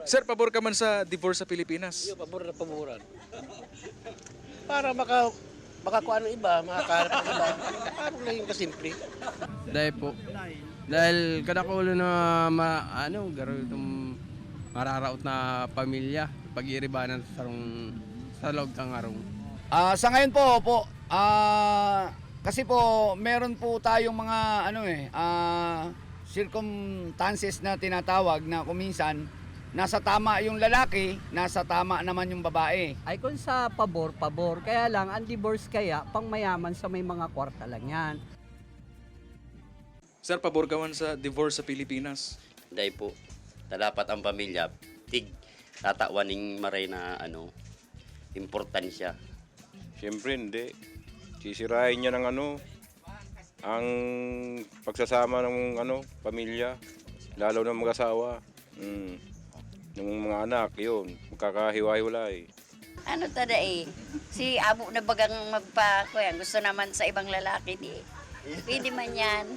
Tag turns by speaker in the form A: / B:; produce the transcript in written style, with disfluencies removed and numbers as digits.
A: Sir, pabor ka man sa divorce sa Pilipinas?
B: Iyo, pabor na paboran. Para makakuha ng iba, makakarap ng iba. Parang lang yung kasimple.
C: Dahil po. Dahil kadakulo na garo itong mararaot na pamilya. Pag-iiribanan sa loob ng arong.
D: Sa ngayon po, kasi po meron po tayong mga circumstances na tinatawag na kuminsan nasa tama yung lalaki, nasa tama naman yung babae.
E: Ay kung sa pabor, pabor. Kaya lang, ang divorce kaya, pang mayaman sa may mga kwarta lang yan.
A: Sir, pabor ka man sa divorce sa Pilipinas?
F: Dahil po, dapat ang pamilya, tatawaning maray na importansya.
G: Siyempre hindi. Sisirain niya ng ang pagsasama ng pamilya, lalo ng mag-asawa. Ng mga anak, yun, magkakahiwa-hiwalay.
H: Ano tada si abo na bagang gusto naman sa ibang lalaki di. Pwede man yan.